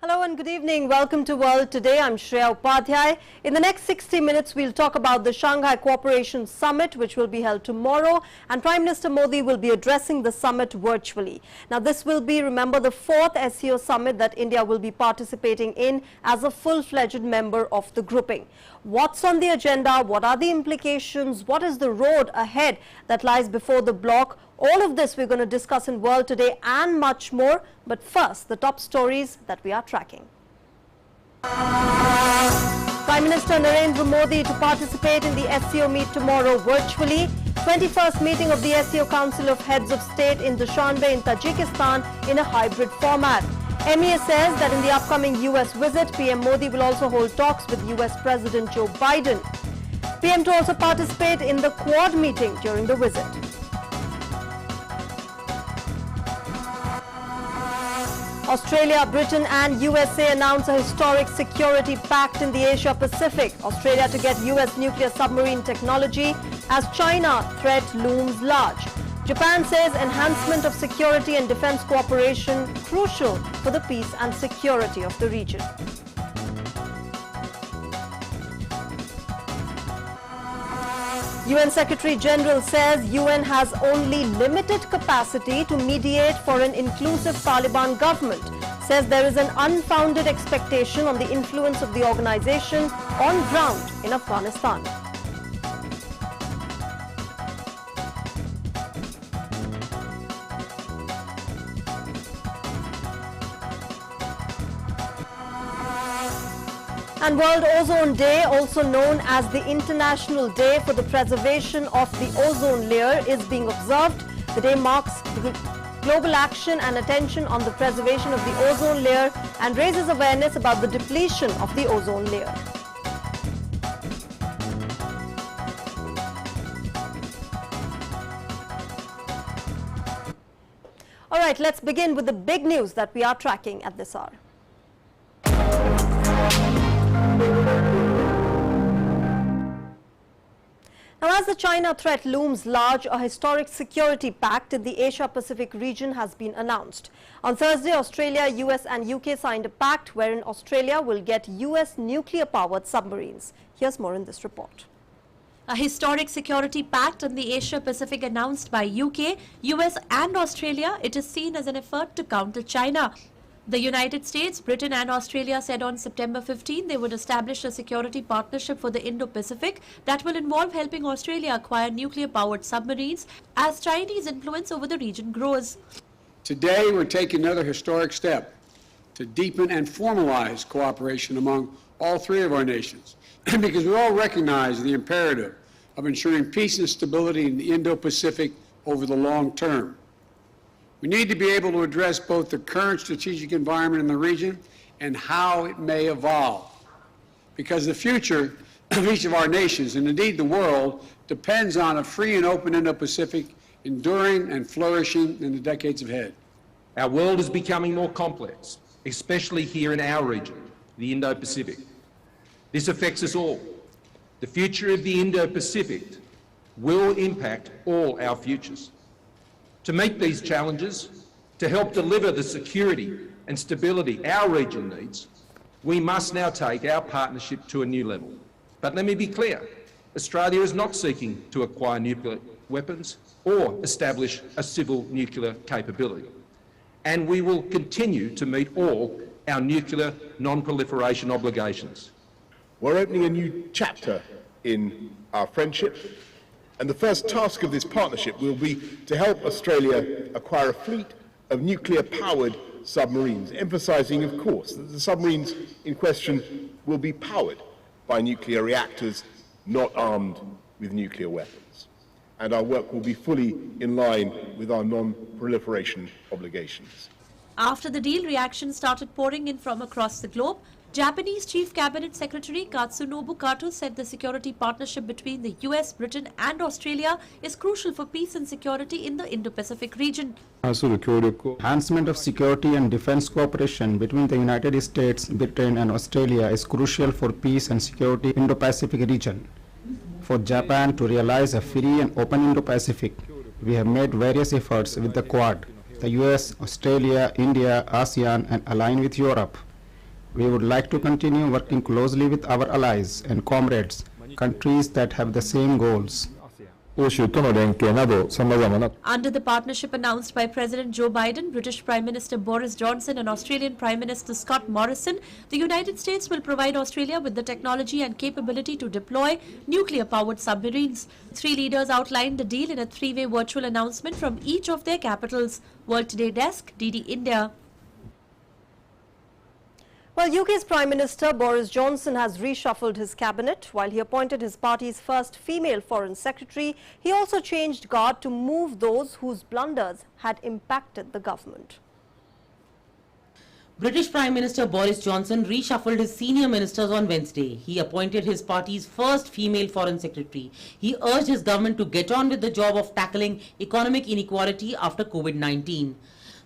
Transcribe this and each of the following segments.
Hello and good evening. Welcome to World Today. I'm Shreya Upadhyay. In the next 60 minutes, we'll talk about the Shanghai Cooperation Summit, which will be held tomorrow. And Prime Minister Modi will be addressing the summit virtually. Now, this will be, remember, the fourth SCO summit that India will be participating in as a full-fledged member of the grouping. What's on the agenda? What are the implications? What is the road ahead that lies before the bloc? All of this we're going to discuss in World Today and much more. But first, the top stories that we are tracking. Prime Minister Narendra Modi to participate in the SCO meet tomorrow virtually. 21st meeting of the SCO Council of Heads of State in Dushanbe in Tajikistan in a hybrid format. MEA says that in the upcoming US visit, PM Modi will also hold talks with US President Joe Biden. PM to also participate in the Quad meeting during the visit. Australia, Britain and USA announce a historic security pact in the Asia-Pacific. Australia to get US nuclear submarine technology as China threat looms large. Japan says enhancement of security and defense cooperation crucial for the peace and security of the region. UN Secretary General says UN has only limited capacity to mediate for an inclusive Taliban government. Says there is an unfounded expectation on the influence of the organization on ground in Afghanistan. And World Ozone Day, also known as the International Day for the Preservation of the Ozone Layer, is being observed. The day marks global action and attention on the preservation of the ozone layer and raises awareness about the depletion of the ozone layer. All right, let's begin with the big news that we are tracking at this hour. Now, as the China threat looms large, a historic security pact in the Asia-Pacific region has been announced. On Thursday, Australia, US and UK signed a pact wherein Australia will get US nuclear-powered submarines. Here's more in this report. A historic security pact in the Asia-Pacific announced by UK, US and Australia. It is seen as an effort to counter China. The United States, Britain and Australia said on September 15 they would establish a security partnership for the Indo-Pacific that will involve helping Australia acquire nuclear-powered submarines as Chinese influence over the region grows. Today, we're taking another historic step to deepen and formalize cooperation among all three of our nations, because we all recognize the imperative of ensuring peace and stability in the Indo-Pacific over the long term. We need to be able to address both the current strategic environment in the region and how it may evolve, because the future of each of our nations, and indeed the world, depends on a free and open Indo-Pacific enduring and flourishing in the decades ahead. Our world is becoming more complex, especially here in our region, the Indo-Pacific. This affects us all. The future of the Indo-Pacific will impact all our futures. To meet these challenges, to help deliver the security and stability our region needs, we must now take our partnership to a new level. But let me be clear, Australia is not seeking to acquire nuclear weapons or establish a civil nuclear capability. And we will continue to meet all our nuclear non-proliferation obligations. We're opening a new chapter in our friendship. And the first task of this partnership will be to help Australia acquire a fleet of nuclear-powered submarines, emphasising, of course, that the submarines in question will be powered by nuclear reactors, not armed with nuclear weapons. And our work will be fully in line with our non-proliferation obligations. After the deal, reactions started pouring in from across the globe. Japanese Chief Cabinet Secretary Katsunobu Kato said the security partnership between the US, Britain and Australia is crucial for peace and security in the Indo-Pacific region. Enhancement of security and defense cooperation between the United States, Britain and Australia is crucial for peace and security in the Indo-Pacific region. For Japan to realize a free and open Indo-Pacific, we have made various efforts with the Quad, the US, Australia, India, ASEAN and align with Europe. We would like to continue working closely with our allies and comrades, countries that have the same goals. 欧州との連携など様々な Under the partnership announced by President Joe Biden, British Prime Minister Boris Johnson and Australian Prime Minister Scott Morrison, the United States will provide Australia with the technology and capability to deploy nuclear-powered submarines. Three leaders outlined the deal in a three-way virtual announcement from each of their capitals. World Today Desk, DD India. Well, UK's Prime Minister Boris Johnson has reshuffled his cabinet. While he appointed his party's first female foreign secretary, he also changed guard to move those whose blunders had impacted the government. British Prime Minister Boris Johnson reshuffled his senior ministers on Wednesday. He appointed his party's first female foreign secretary. He urged his government to get on with the job of tackling economic inequality after COVID-19.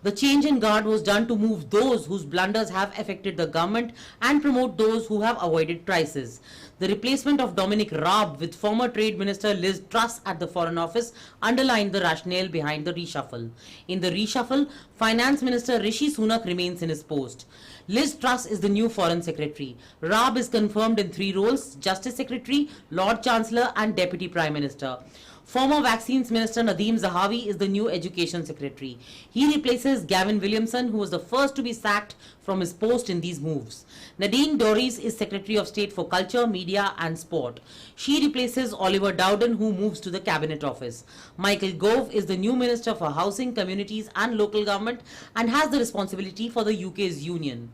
The change in guard was done to move those whose blunders have affected the government and promote those who have avoided crisis. The replacement of Dominic Raab with former Trade Minister Liz Truss at the Foreign Office underlined the rationale behind the reshuffle. In the reshuffle, Finance Minister Rishi Sunak remains in his post. Liz Truss is the new Foreign Secretary. Raab is confirmed in three roles: Justice Secretary, Lord Chancellor and Deputy Prime Minister. Former Vaccines Minister Nadeem Zahawi is the new Education Secretary. He replaces Gavin Williamson, who was the first to be sacked from his post in these moves. Nadine Dorries is Secretary of State for Culture, Media and Sport. She replaces Oliver Dowden, who moves to the Cabinet Office. Michael Gove is the new Minister for Housing, Communities and Local Government and has the responsibility for the UK's union.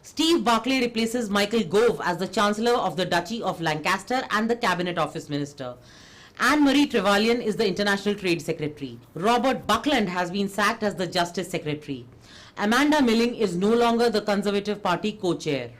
Steve Barclay replaces Michael Gove as the Chancellor of the Duchy of Lancaster and the Cabinet Office Minister. Anne-Marie Trevelyan is the International Trade Secretary. Robert Buckland has been sacked as the Justice Secretary. Amanda Milling is no longer the Conservative Party co-chair.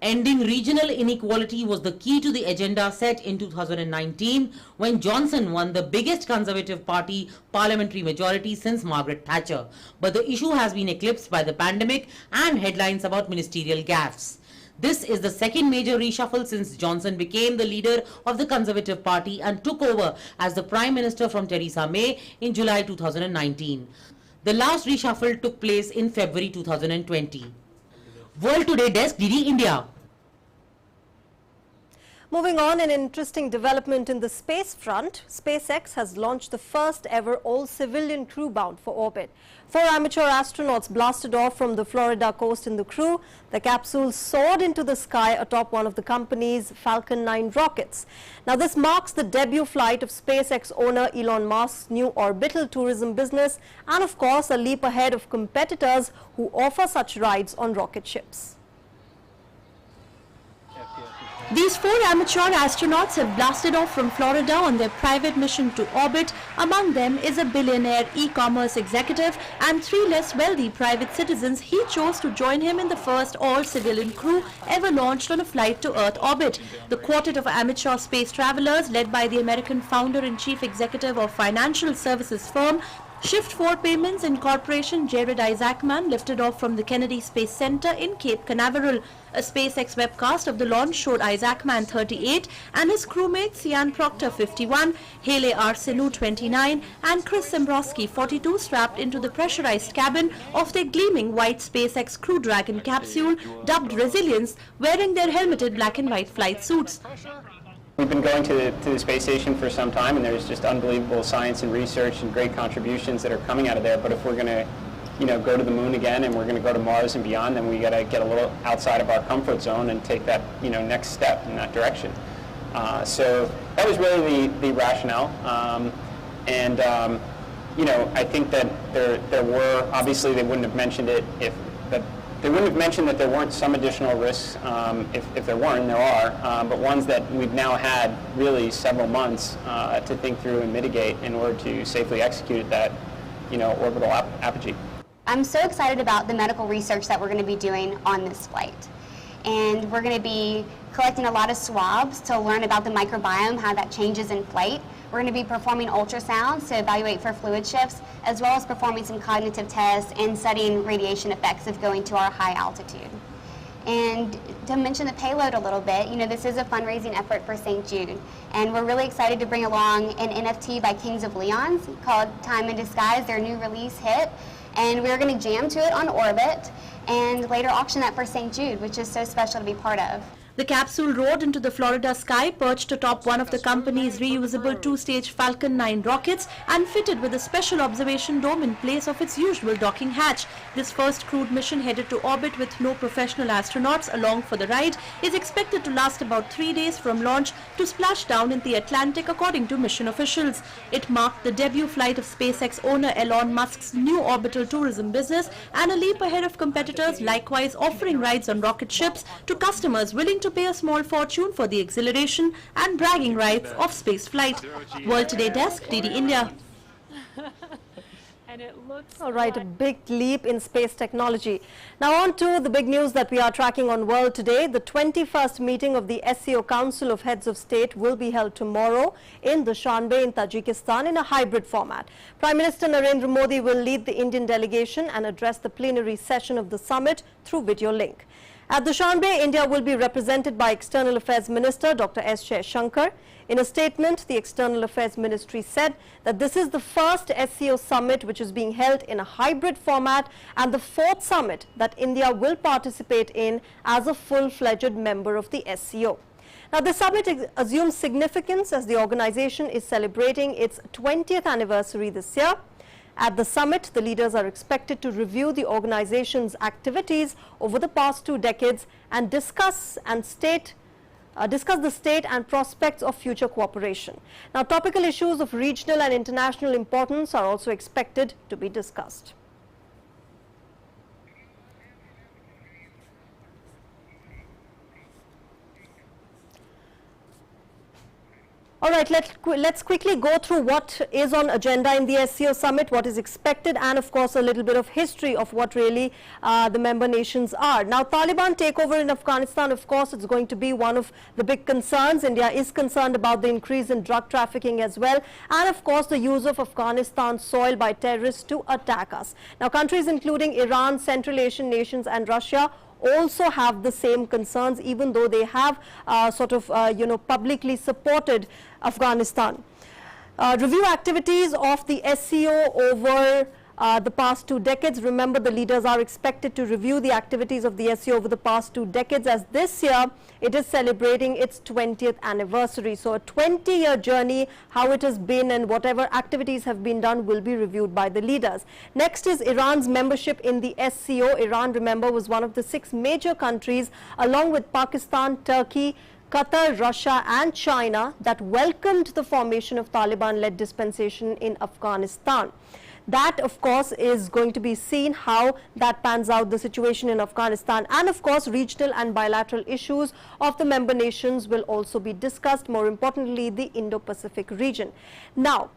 Ending regional inequality was the key to the agenda set in 2019 when Johnson won the biggest Conservative Party parliamentary majority since Margaret Thatcher. But the issue has been eclipsed by the pandemic and headlines about ministerial gaffes. This is the second major reshuffle since Johnson became the leader of the Conservative Party and took over as the Prime Minister from Theresa May in July 2019. The last reshuffle took place in February 2020. World Today Desk, DD India. Moving on, an interesting development in the space front. SpaceX has launched the first ever all-civilian crew bound for orbit. 4 amateur astronauts blasted off from the Florida coast in the crew. The capsule soared into the sky atop one of the company's Falcon 9 rockets. Now, this marks the debut flight of SpaceX owner Elon Musk's new orbital tourism business and, of course, a leap ahead of competitors who offer such rides on rocket ships. These 4 amateur astronauts have blasted off from Florida on their private mission to orbit. Among them is a billionaire e-commerce executive and 3 less wealthy private citizens. He chose to join him in the first all-civilian crew ever launched on a flight to Earth orbit. The quartet of amateur space travelers, led by the American founder and chief executive of financial services firm Shift4 Payments Incorporation, Jared Isaacman, lifted off from the Kennedy Space Center in Cape Canaveral. A SpaceX webcast of the launch showed Isaacman, 38, and his crewmates Ian Proctor, 51, Haley Arsenault, 29, and Chris Zembrowski, 42, strapped into the pressurized cabin of their gleaming white SpaceX Crew Dragon capsule, dubbed Resilience, wearing their helmeted black and white flight suits. We've been going to the space station for some time, and there's just unbelievable science and research and great contributions that are coming out of there. But if we're going to, go to the moon again, and we're going to go to Mars and beyond, then we got to get a little outside of our comfort zone and take that, next step in that direction. So that was really the rationale. I think that there were, obviously they wouldn't have mentioned it they wouldn't have mentioned that there weren't some additional risks. If there weren't, there are, but ones that we've now had really several months to think through and mitigate in order to safely execute that, orbital apogee. I'm so excited about the medical research that we're going to be doing on this flight. And we're going to be collecting a lot of swabs to learn about the microbiome, how that changes in flight. We're going to be performing ultrasounds to evaluate for fluid shifts, as well as performing some cognitive tests and studying radiation effects of going to our high altitude. And to mention the payload a little bit, this is a fundraising effort for St. Jude. And we're really excited to bring along an NFT by Kings of Leon called Time in Disguise, their new release hit. And we're going to jam to it on orbit. and later auction that for St. Jude, which is so special to be part of. The capsule rode into the Florida sky, perched atop one of the company's reusable two-stage Falcon 9 rockets and fitted with a special observation dome in place of its usual docking hatch. This first crewed mission headed to orbit with no professional astronauts along for the ride is expected to last about 3 days from launch to splash down in the Atlantic, according to mission officials. It marked the debut flight of SpaceX owner Elon Musk's new orbital tourism business and a leap ahead of competitors likewise offering rides on rocket ships to customers willing to pay a small fortune for the exhilaration and bragging rights of spaceflight. World Today Desk, DD India. And it looks All right, a big leap in space technology. Now on to the big news that we are tracking on World Today. The 21st meeting of the SCO Council of Heads of State will be held tomorrow in Dushanbe in Tajikistan in a hybrid format. Prime Minister Narendra Modi will lead the Indian delegation and address the plenary session of the summit through video link. At Dushanbe, India will be represented by External Affairs Minister Dr. S. Jaishankar. In a statement, the External Affairs Ministry said that this is the first SCO summit which is being held in a hybrid format and the fourth summit that India will participate in as a full-fledged member of the SCO. Now, the summit assumes significance as the organization is celebrating its 20th anniversary this year. At the summit, the leaders are expected to review the organization's activities over the past 2 decades and discuss the state and prospects of future cooperation. Now, topical issues of regional and international importance are also expected to be discussed. All right, let's quickly go through what is on agenda in the SCO summit, what is expected, and of course a little bit of history of what really the member nations are. Now, Taliban takeover in Afghanistan, of course, it's going to be one of the big concerns. India is concerned about the increase in drug trafficking as well, and of course the use of Afghanistan soil by terrorists to attack us. Now, countries including Iran, Central Asian nations and Russia also have the same concerns, even though they have publicly supported Afghanistan. Review activities of the SCO over the past 2 decades. Remember, the leaders are expected to review the activities of the SCO over the past 2 decades, as this year it is celebrating its 20th anniversary. So a 20-year journey, how it has been and whatever activities have been done will be reviewed by the leaders. Next is Iran's membership in the SCO. Iran, remember, was one of the 6 major countries along with Pakistan, Turkey, Qatar, Russia and China that welcomed the formation of Taliban-led dispensation in Afghanistan. That, of course, is going to be seen how that pans out, the situation in Afghanistan. And, of course, regional and bilateral issues of the member nations will also be discussed, more importantly, the Indo-Pacific region. Now,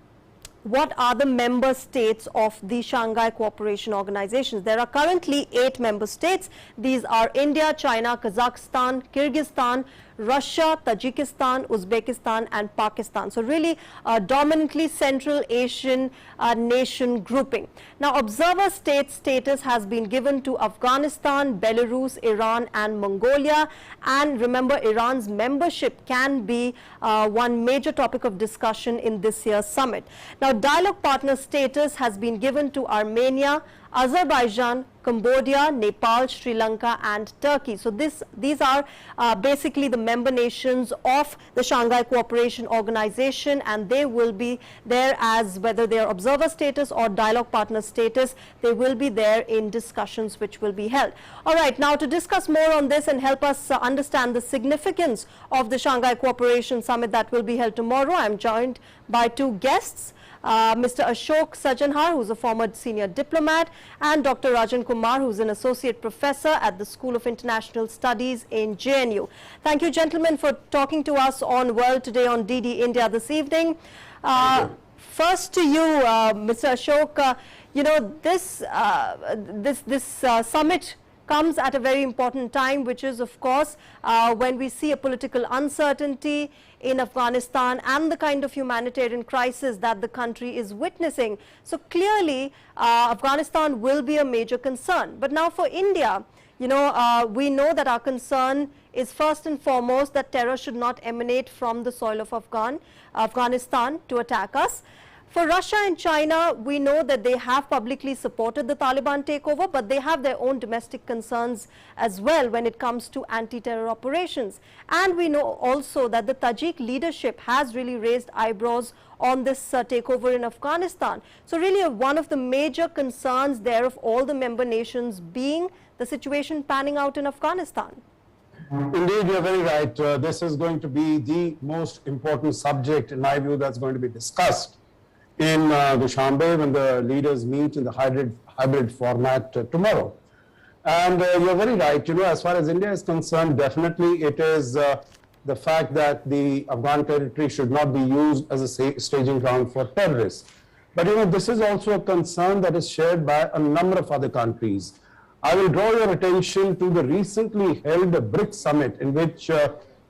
what are the member states of the Shanghai Cooperation Organizations? There are currently 8 member states. These are India, China, Kazakhstan, Kyrgyzstan, Russia, Tajikistan, Uzbekistan and Pakistan. So really dominantly Central Asian nation grouping. Now, observer state status has been given to Afghanistan, Belarus, Iran and Mongolia. And remember, Iran's membership can be one major topic of discussion in this year's summit. Now, dialogue partner status has been given to Armenia, Azerbaijan, Cambodia, Nepal, Sri Lanka and Turkey. So these are basically the member nations of the Shanghai Cooperation Organization, and they will be there as whether they are observer status or dialogue partner status. They will be there in discussions which will be held. All right, now to discuss more on this and help us understand the significance of the Shanghai Cooperation Summit that will be held tomorrow, I am joined by 2 guests. Mr. Ashok Sajanhar, who is a former senior diplomat, and Dr. Rajan Kumar, who is an associate professor at the School of International Studies in JNU. Thank you, gentlemen, for talking to us on World Today on DD India this evening. First to you, Mr. Ashok, you know, this summit comes at a very important time, which is, of course, when we see a political uncertainty in Afghanistan and the kind of humanitarian crisis that the country is witnessing. So clearly, Afghanistan will be a major concern. But now for India, you know, we know that our concern is first and foremost that terror should not emanate from the soil of Afghanistan to attack us. For Russia and China, we know that they have publicly supported the Taliban takeover, but they have their own domestic concerns as well when it comes to anti-terror operations. And we know also that the Tajik leadership has really raised eyebrows on this takeover in Afghanistan. So really one of the major concerns there of all the member nations being the situation panning out in Afghanistan. Indeed, you're very right. This is going to be the most important subject, in my view, that's going to be discussed in Dushanbe when the leaders meet in the hybrid format tomorrow. And you're very right. You know, as far as India is concerned, definitely it is the fact that the Afghan territory should not be used as a staging ground for terrorists. But you know, this is also a concern that is shared by a number of other countries. I will draw your attention to the recently held BRICS summit, in which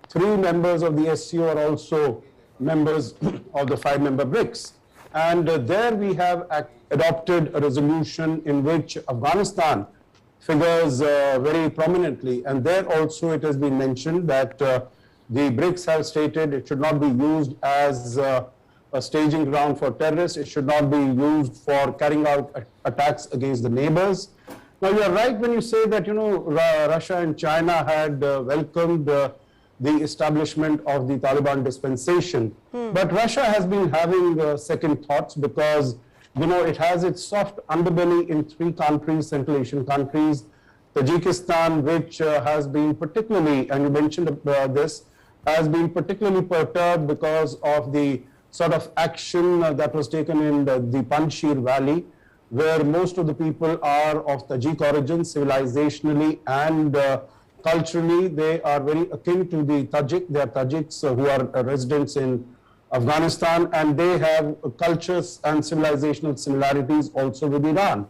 3 members of the SCO are also members of the 5-member BRICS. And there we have adopted a resolution in which Afghanistan figures very prominently. And there also it has been mentioned that the BRICS have stated it should not be used as a staging ground for terrorists. It should not be used for carrying out attacks against the neighbors. Now, you are right when you say that, you know, Russia and China had welcomed the establishment of the Taliban dispensation. But Russia has been having second thoughts because, you know, it has its soft underbelly in 3 countries, Central Asian countries. Tajikistan, which has been particularly, and you mentioned this, has been particularly perturbed because of the sort of action that was taken in the Panjshir Valley, where most of the people are of Tajik origin, civilizationally and culturally. They are very akin to the Tajik. They are Tajiks who are residents in Afghanistan, and they have cultures and civilizational similarities also with Iran.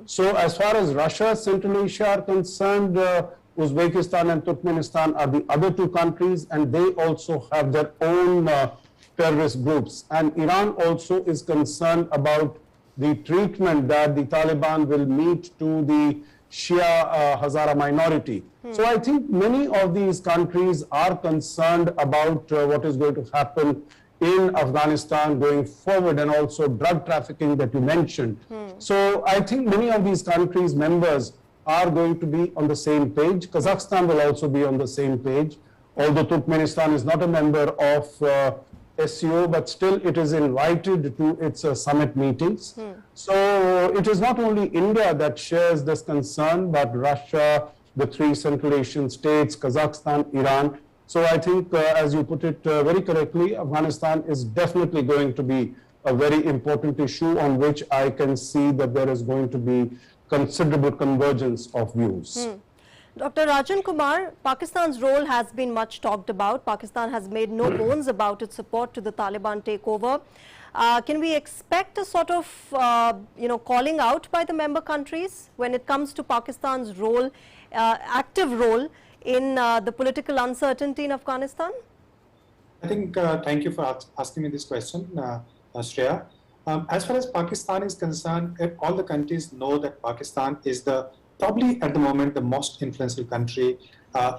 So as far as Russia, Central Asia are concerned, Uzbekistan and Turkmenistan are the other 2 countries, and they also have their own terrorist groups. And Iran also is concerned about the treatment that the Taliban will meet to the Shia Hazara minority. So I think many of these countries are concerned about what is going to happen in Afghanistan going forward, and also drug trafficking that you mentioned. So I think many of these countries' members are going to be on the same page. Kazakhstan will also be on the same page, although Turkmenistan is not a member of SCO, but still it is invited to its summit meetings. So it is not only India that shares this concern, but Russia, the 3 Central Asian states, Kazakhstan, Iran. So I think, as you put it very correctly, Afghanistan is definitely going to be a very important issue on which I can see that there is going to be considerable convergence of views. Dr. Rajan Kumar, Pakistan's role has been much talked about. Pakistan has made no bones about its support to the Taliban takeover. Can we expect a sort of, calling out by the member countries when it comes to Pakistan's role, active role in the political uncertainty in Afghanistan? I think, thank you for asking me this question, Shreya. As far as Pakistan is concerned, all the countries know that Pakistan is probably at the moment the most influential country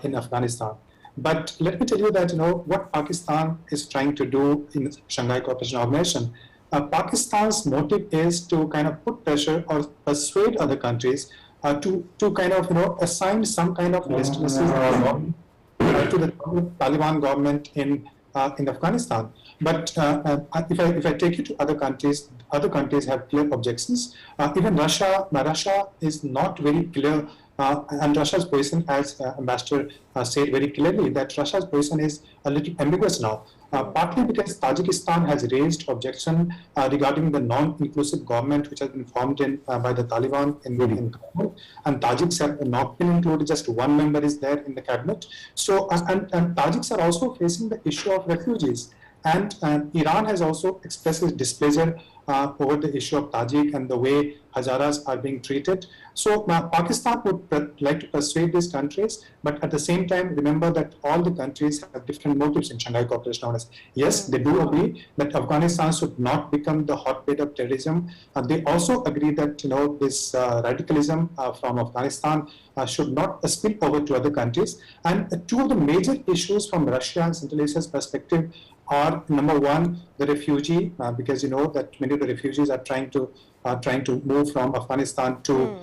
in Afghanistan. But let me tell you that, what Pakistan is trying to do in the Shanghai Cooperation Organization, Pakistan's motive is to kind of put pressure or persuade other countries to kind of, assign some kind of legitimacy to the Taliban government in Afghanistan. But if I take you to other countries have clear objections. Even Russia is not very clear, and Russia's position, as Ambassador said very clearly, that Russia's position is a little ambiguous now. Partly because Tajikistan has raised objection regarding the non-inclusive government which has been formed by the Taliban in Kabul, and Tajiks have not been included. Just 1 member is there in the cabinet. So, and Tajiks are also facing the issue of refugees. And Iran has also expressed its displeasure over the issue of Tajik and the way Hazaras are being treated. So Pakistan would like to persuade these countries, but at the same time, remember that all the countries have different motives in Shanghai Cooperation Organization. Yes, they do agree that Afghanistan should not become the hotbed of terrorism. They also agree that this radicalism from Afghanistan should not spill over to other countries. And 2 of the major issues from Russia and Central Asia's perspective are, number 1, the refugee, because that many of the refugees are trying to move from Afghanistan to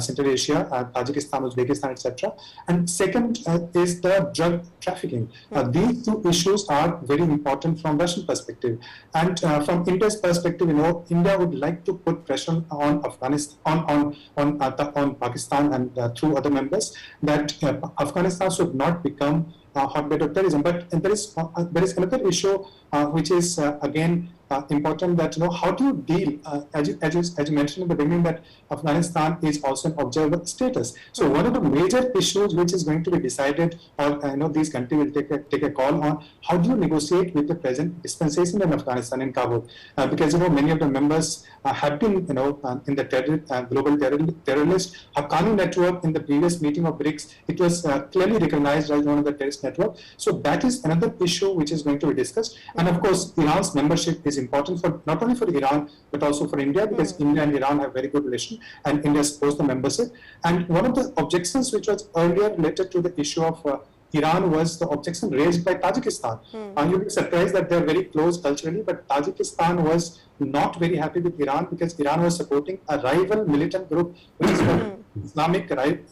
Central Asia, Tajikistan, Uzbekistan, etc. And second is the drug trafficking. These two issues are very important from Russian perspective, and from India's perspective, India would like to put pressure on Afghanistan, on Pakistan, and through other members that Afghanistan should not become a hotbed of terrorism. But there is another issue which is again important, that how do you deal, as you mentioned in the beginning, that Afghanistan is also an observer status. So one of the major issues which is going to be decided, or these countries will take a call on, how do you negotiate with the present dispensation in Afghanistan, in Kabul, because many of the members have been in the global terror list. Haqqani network, in the previous meeting of BRICS, it was clearly recognized as one of the terrorist network. So that is another issue which is going to be discussed. And of course, Iran's membership is important for not only for Iran but also for India, because India and Iran have very good relation, and India supports the membership. And one of the objections which was earlier related to the issue of Iran was the objection raised by Tajikistan. You'll be surprised that they're very close culturally, but Tajikistan was not very happy with Iran because Iran was supporting a rival militant group, which is called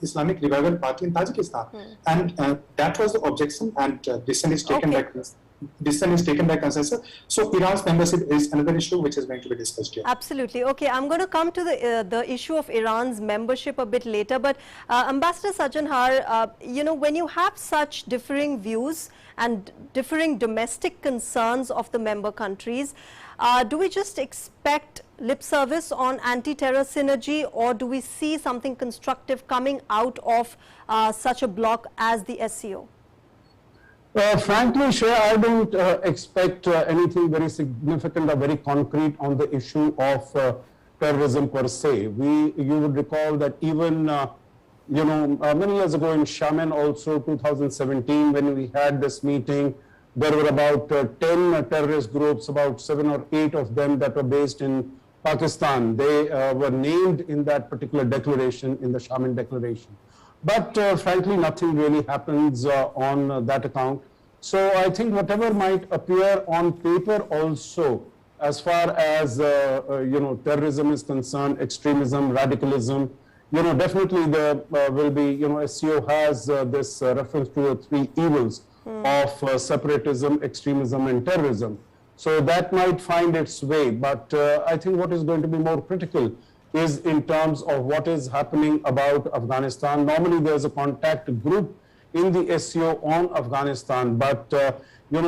Islamic Revival Party in Tajikistan. And that was the objection, and decision is taken by consensus. So Iran's membership is another issue which is going to be discussed here. Absolutely. Okay, I'm going to come to the issue of Iran's membership a bit later, but Ambassador Sajanhar, when you have such differing views and differing domestic concerns of the member countries, do we just expect lip service on anti-terror synergy, or do we see something constructive coming out of such a bloc as the SCO? Frankly, Shreya, I don't expect anything very significant or very concrete on the issue of terrorism per se. You would recall that even many years ago in Xiamen, also 2017, when we had this meeting, there were about 10 terrorist groups, about 7 or 8 of them that were based in Pakistan. They were named in that particular declaration, in the Xiamen declaration. But frankly, nothing really happens on that account. So I think whatever might appear on paper also, as far as terrorism is concerned, extremism, radicalism, definitely there will be, SCO has this reference to the 3 evils of separatism, extremism, and terrorism. So that might find its way, but I think what is going to be more critical is in terms of what is happening about Afghanistan. Normally there's a contact group in the SCO on Afghanistan, but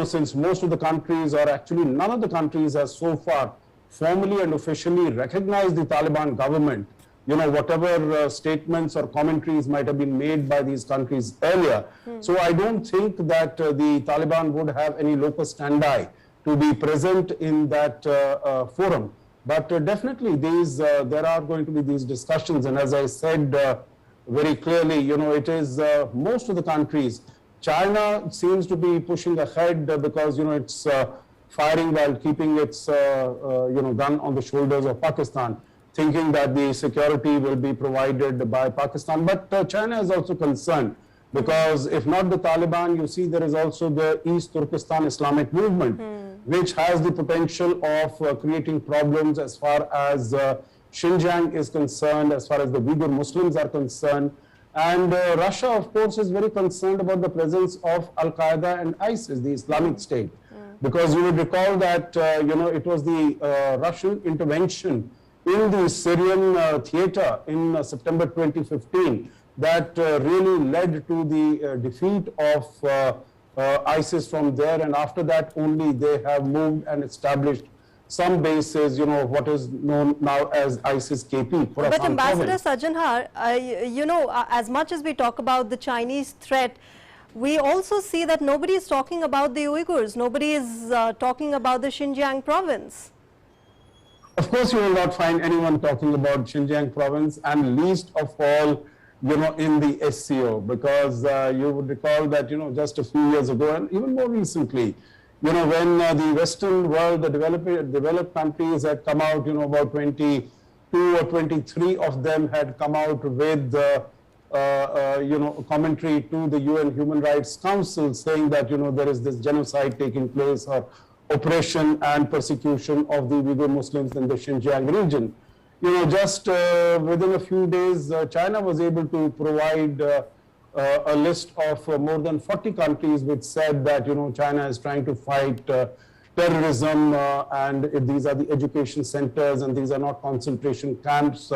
since most of the countries, or actually none of the countries has so far formally and officially recognized the Taliban government, whatever statements or commentaries might have been made by these countries earlier. So I don't think that the Taliban would have any locus standi to be present in that forum. But definitely there are going to be these discussions, and as I said very clearly, it is most of the countries. China seems to be pushing ahead because it's firing while keeping its gun on the shoulders of Pakistan, thinking that the security will be provided by Pakistan. But China is also concerned because if not the Taliban, you see there is also the East Turkestan Islamic movement, which has the potential of creating problems as far as Xinjiang is concerned, as far as the Uyghur Muslims are concerned. And Russia, of course, is very concerned about the presence of Al-Qaeda and ISIS, the Islamic State. Because you would recall that, it was the Russian intervention in the Syrian theater in September 2015 that really led to the defeat of ISIS from there, and after that only they have moved and established some bases, what is known now as ISIS-KP. But Ambassador Sajanhar, as much as we talk about the Chinese threat, we also see that nobody is talking about the Uyghurs, nobody is talking about the Xinjiang province. Of course, you will not find anyone talking about Xinjiang province, and least of all, in the SCO, because you would recall that, just a few years ago, and even more recently, when the Western world, the developed countries had come out, about 22 or 23 of them had come out with, commentary to the UN Human Rights Council saying that, there is this genocide taking place, or oppression and persecution of the Uyghur Muslims in the Xinjiang region. You know, just within a few days, China was able to provide a list of more than 40 countries which said that, you know, China is trying to fight terrorism and these are the education centers and these are not concentration camps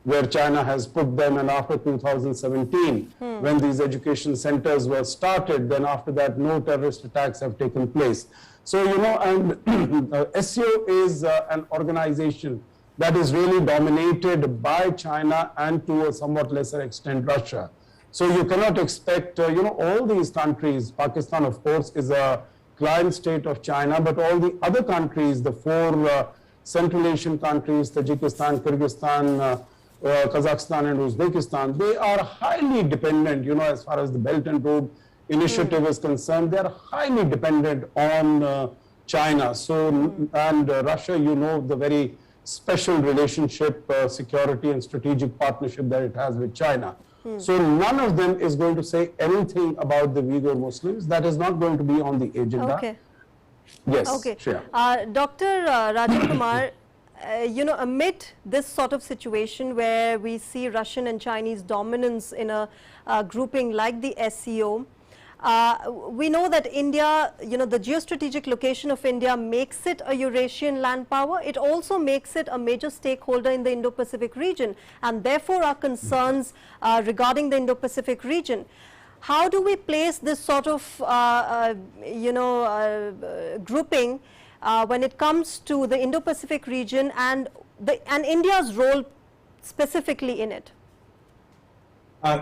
where China has put them. And after 2017, when these education centers were started, then after that no terrorist attacks have taken place. So, you know, and SCO is an organization that is really dominated by China and to a somewhat lesser extent Russia. So you cannot expect, you know, all these countries, Pakistan of course is a client state of China, but all the other countries, the four Central Asian countries, Tajikistan, Kyrgyzstan, Kazakhstan and Uzbekistan, they are highly dependent, you know, as far as the Belt and Road Initiative is concerned, they are highly dependent on China. So, and Russia, you know, the very special relationship, security and strategic partnership that it has with China. So none of them is going to say anything about the Uyghur Muslims. That is not going to be on the agenda. Okay. Yes. Okay. Sure. Dr. Rajiv Kumar, you know, amid this sort of situation where we see Russian and Chinese dominance in a grouping like the SCO, we know that India, you know, the geostrategic location of India makes it a Eurasian land power. It also makes it a major stakeholder in the Indo-Pacific region, and therefore our concerns regarding the Indo-Pacific region. How do we place this sort of, you know, grouping when it comes to the Indo-Pacific region and India's role specifically in it?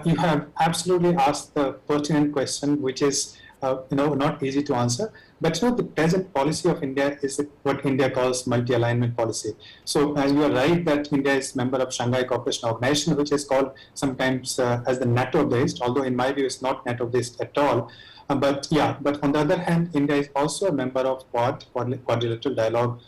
You have absolutely asked the pertinent question, which is, you know, not easy to answer. But you know, the present policy of India is what India calls multi-alignment policy. So, you are right that India is member of Shanghai Cooperation Organization, which is called sometimes as the NATO of the East. Although in my view, it's not NATO of the East at all. But yeah, but on the other hand, India is also a member of Quad, Quadrilateral Dialogue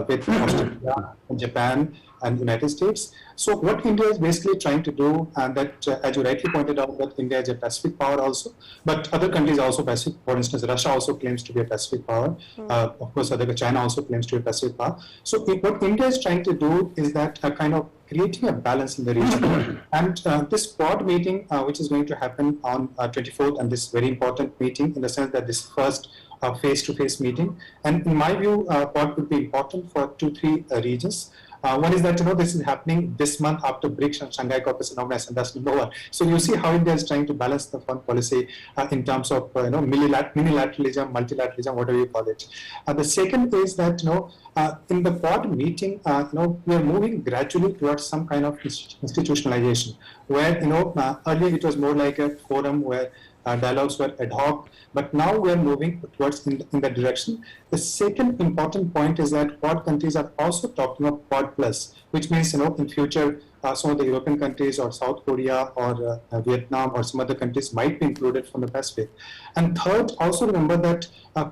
with Australia, Japan, and United States. So what India is basically trying to do, and that as you rightly pointed out, that India is a Pacific power also, but other countries are also Pacific. For instance, Russia also claims to be a Pacific power. Of course, China also claims to be a Pacific power. So what India is trying to do is that kind of creating a balance in the region. And this Quad meeting, which is going to happen on 24th, and this very important meeting in the sense that this first face-to-face meeting. And in my view, Quad would be important for 2-3 regions. One is that, you know, this is happening this month after BRICS and Shanghai Cooperation Organization. That's number one. So you see how India is trying to balance the foreign policy in terms of, you know, minilateralism, multilateralism, whatever you call it. The second is that, you know, in the Quad meeting, you know, we are moving gradually towards some kind of institutionalization, where, you know, earlier it was more like a forum where dialogues were ad hoc, but now we are moving towards in that direction. The second important point is that Quad countries are also talking of Quad Plus, which means, you know, in future some of the European countries or South Korea or Vietnam or some other countries might be included from the Pacific. And third, also remember that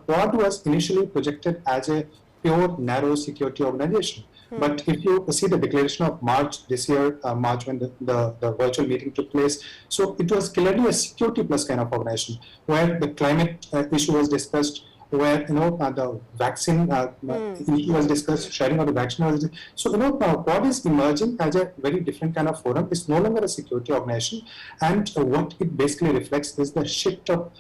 Quad was initially projected as a pure narrow security organization. But if you see the declaration of March this year, March when the virtual meeting took place, so it was clearly a security plus kind of organization, where the climate issue was discussed, where, you know, the vaccine issue was discussed, sharing of the vaccine was discussed. So, you know, Quad is emerging as a very different kind of forum. It's no longer a security organization, and what it basically reflects is the shift of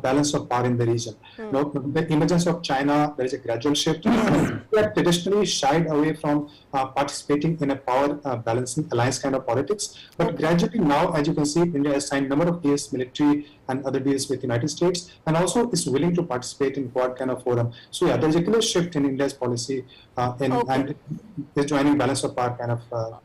balance of power in the region. You know, the emergence of China, there is a gradual shift. We have traditionally shied away from participating in a power balancing alliance kind of politics, but gradually now, as you can see, India has signed a number of deals, military and other deals with the United States, and also is willing to participate in Quad kind of forum. So yeah, there's a clear shift in India's policy and is joining balance of power kind of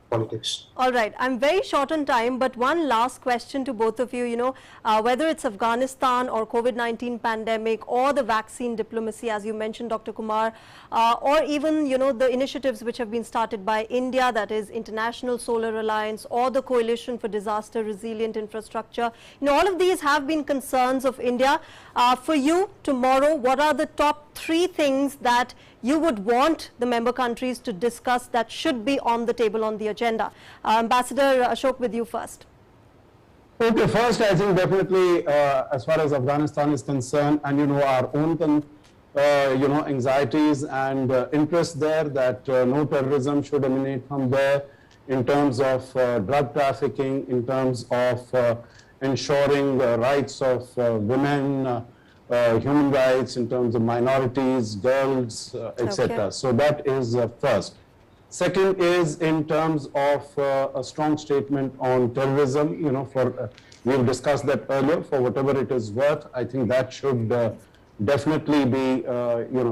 politics. All right, I'm very short on time, but one last question to both of you, you know, whether it's Afghanistan or COVID-19 pandemic or the vaccine diplomacy, as you mentioned, Dr. Kumar, or even, you know, the initiatives which have been started by India, that is International Solar Alliance or the Coalition for Disaster Resilient Infrastructure, you know, all of these have been concerns of India. For you, tomorrow, what are the top 3 things that you would want the member countries to discuss that should be on the table on the agenda? Ambassador Ashok, with you first. Okay, first I think definitely as far as Afghanistan is concerned, and you know, our own anxieties and interests there, that no terrorism should emanate from there in terms of drug trafficking, in terms of ensuring rights of women, human rights, in terms of minorities, girls, etc. Okay. So that is first. Second is in terms of a strong statement on terrorism, we've discussed that earlier, for whatever it is worth. I think that should definitely be,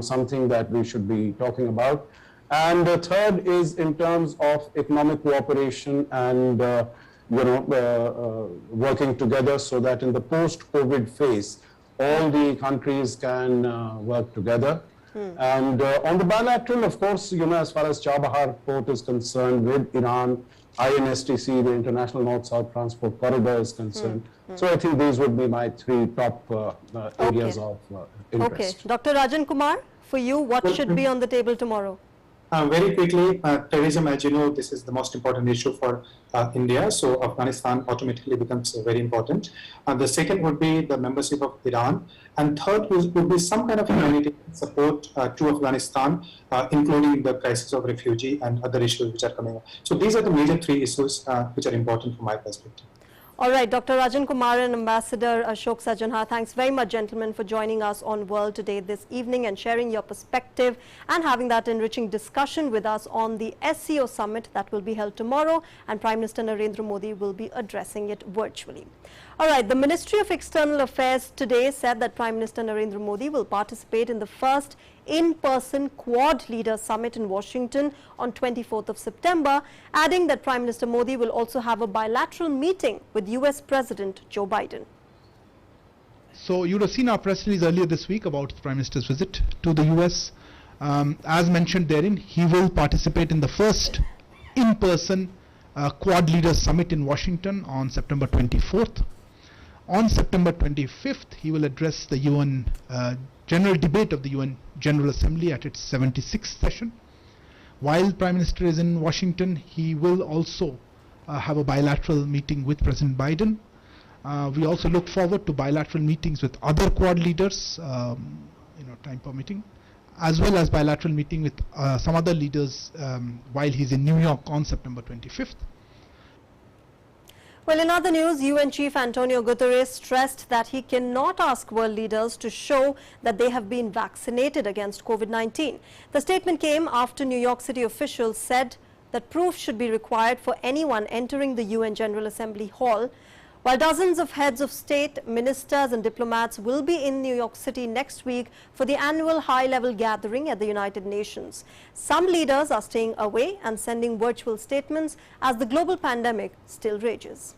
something that we should be talking about. And the third is in terms of economic cooperation and, working together so that in the post-COVID phase, all the countries can work together. And on the bilateral, of course, as far as Chabahar port is concerned, with Iran, INSTC, the International North-South Transport Corridor is concerned. So I think these would be my three top areas of interest. Okay. Dr. Rajan Kumar, for you, what should be on the table tomorrow? Very quickly, terrorism, as you know, this is the most important issue for India, so Afghanistan automatically becomes very important. The second would be the membership of Iran, and third would be some kind of humanitarian support to Afghanistan, including the crisis of refugee and other issues which are coming up. So these are the major three issues which are important from my perspective. All right, Dr. Rajan Kumar and Ambassador Ashok Sajjanha, thanks very much, gentlemen, for joining us on World Today this evening and sharing your perspective and having that enriching discussion with us on the SCO summit that will be held tomorrow, and Prime Minister Narendra Modi will be addressing it virtually. All right, the Ministry of External Affairs today said that Prime Minister Narendra Modi will participate in the first in-person Quad Leaders Summit in Washington on 24th of September, adding that Prime Minister Modi will also have a bilateral meeting with US President Joe Biden. So you would have seen our press release earlier this week about the Prime Minister's visit to the US. As mentioned therein, he will participate in the first in-person Quad Leaders Summit in Washington on September 24th. On September 25th, he will address the UN General Debate of the UN General Assembly at its 76th session. While Prime Minister is in Washington, he will also have a bilateral meeting with President Biden. We also look forward to bilateral meetings with other Quad leaders, time permitting, as well as bilateral meeting with some other leaders while he's in New York on September 25th. Well, in other news, UN Chief Antonio Guterres stressed that he cannot ask world leaders to show that they have been vaccinated against COVID-19. The statement came after New York City officials said that proof should be required for anyone entering the UN General Assembly Hall. While dozens of heads of state, ministers and diplomats will be in New York City next week for the annual high-level gathering at the United Nations, some leaders are staying away and sending virtual statements as the global pandemic still rages.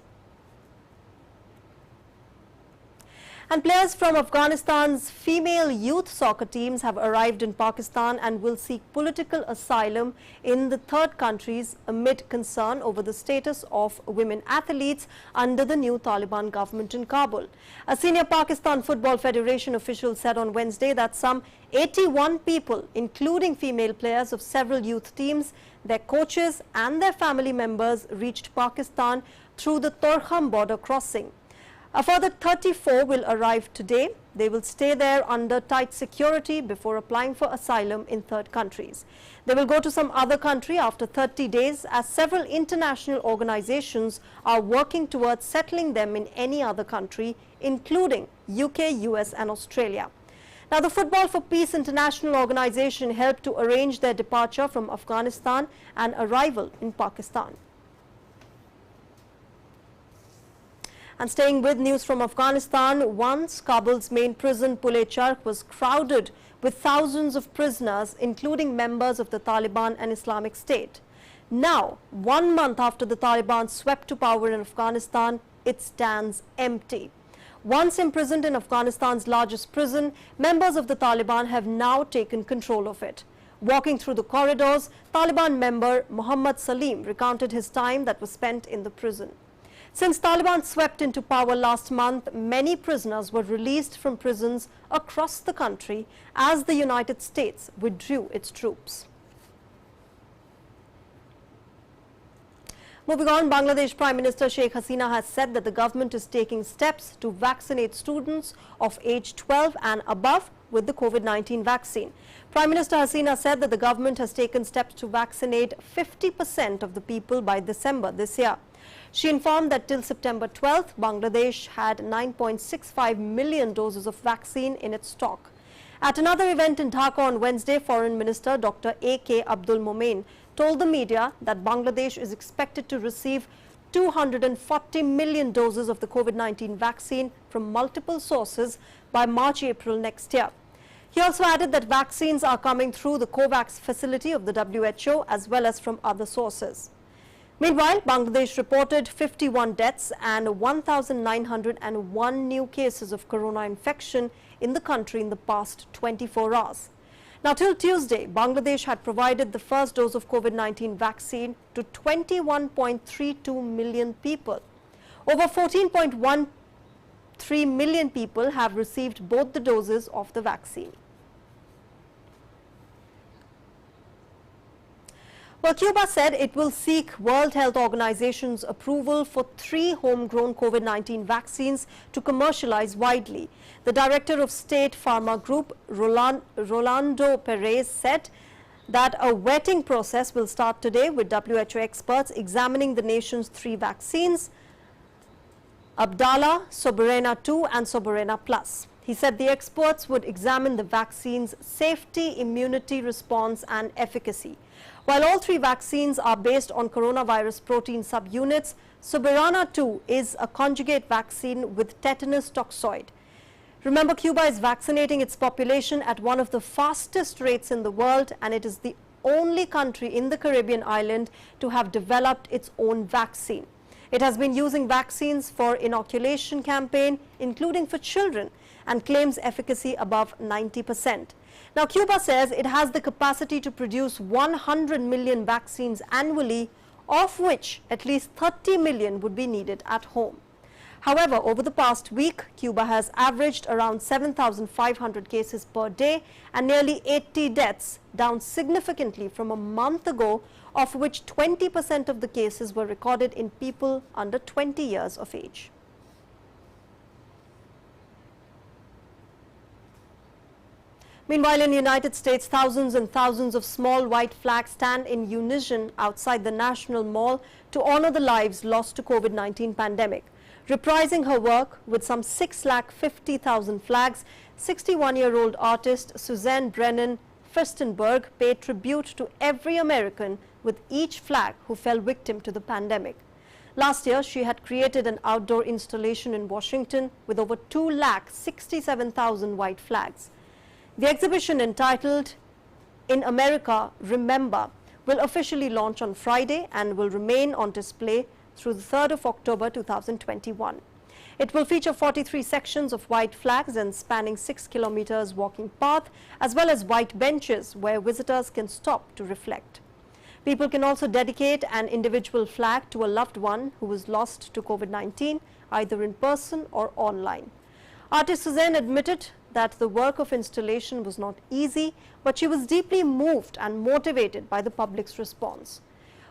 And players from Afghanistan's female youth soccer teams have arrived in Pakistan and will seek political asylum in the third countries amid concern over the status of women athletes under the new Taliban government in Kabul. A senior Pakistan Football Federation official said on Wednesday that some 81 people, including female players of several youth teams, their coaches and their family members, reached Pakistan through the Torkham border crossing. A further 34 will arrive today. They will stay there under tight security before applying for asylum in third countries. They will go to some other country after 30 days, as several international organizations are working towards settling them in any other country, including UK, US and Australia. Now, the Football for Peace International organization helped to arrange their departure from Afghanistan and arrival in Pakistan. And staying with news from Afghanistan, once Kabul's main prison, Pul-e-Charkh, was crowded with thousands of prisoners, including members of the Taliban and Islamic State. Now, 1 month after the Taliban swept to power in Afghanistan, it stands empty. Once imprisoned in Afghanistan's largest prison, members of the Taliban have now taken control of it. Walking through the corridors, Taliban member Muhammad Salim recounted his time that was spent in the prison. Since Taliban swept into power last month, many prisoners were released from prisons across the country as the United States withdrew its troops. Moving on, Bangladesh Prime Minister Sheikh Hasina has said that the government is taking steps to vaccinate students of age 12 and above with the COVID-19 vaccine. Prime Minister Hasina said that the government has taken steps to vaccinate 50% of the people by December this year. She informed that till September 12th, Bangladesh had 9.65 million doses of vaccine in its stock. At another event in Dhaka on Wednesday, Foreign Minister Dr. A.K. Abdul Momen told the media that Bangladesh is expected to receive 240 million doses of the COVID-19 vaccine from multiple sources by March-April next year. He also added that vaccines are coming through the COVAX facility of the WHO as well as from other sources. Meanwhile, Bangladesh reported 51 deaths and 1,901 new cases of corona infection in the country in the past 24 hours. Now, till Tuesday, Bangladesh had provided the first dose of COVID-19 vaccine to 21.32 million people. Over 14.13 million people have received both the doses of the vaccine. Well, Cuba said it will seek World Health Organization's approval for 3 homegrown COVID-19 vaccines to commercialize widely. The Director of State Pharma Group, Rolando Perez, said that a vetting process will start today with WHO experts examining the nation's 3 vaccines, Abdala, Soberana 2 and Soberana Plus. He said the experts would examine the vaccine's safety, immunity response and efficacy. While all 3 vaccines are based on coronavirus protein subunits, Soberana 2 is a conjugate vaccine with tetanus toxoid. Remember, Cuba is vaccinating its population at one of the fastest rates in the world, and it is the only country in the Caribbean island to have developed its own vaccine. It has been using vaccines for inoculation campaign, including for children, and claims efficacy above 90%. Now, Cuba says it has the capacity to produce 100 million vaccines annually, of which at least 30 million would be needed at home. However, over the past week, Cuba has averaged around 7,500 cases per day and nearly 80 deaths, down significantly from a month ago, of which 20% of the cases were recorded in people under 20 years of age. Meanwhile, in the United States, thousands and thousands of small white flags stand in unison outside the National Mall to honor the lives lost to COVID-19 pandemic. Reprising her work with some 650,000 flags, 61-year-old artist Suzanne Brennan Furstenberg paid tribute to every American with each flag who fell victim to the pandemic. Last year, she had created an outdoor installation in Washington with over 2,67,000 white flags. The exhibition, entitled In America, Remember, will officially launch on Friday and will remain on display through the 3rd of October 2021. It will feature 43 sections of white flags and spanning 6 kilometers walking path, as well as white benches where visitors can stop to reflect. People can also dedicate an individual flag to a loved one who was lost to COVID-19, either in person or online. Artist Suzanne admitted that the work of installation was not easy, but she was deeply moved and motivated by the public's response.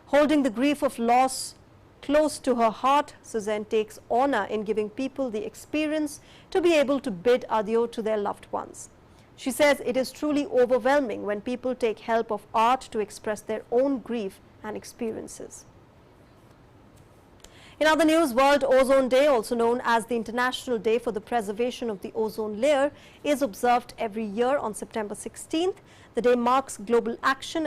Holding the grief of loss close to her heart, Suzanne takes honor in giving people the experience to be able to bid adieu to their loved ones. She says it is truly overwhelming when people take help of art to express their own grief and experiences. In other news, World Ozone Day, also known as the International Day for the Preservation of the Ozone Layer, is observed every year on September 16th. The day marks global action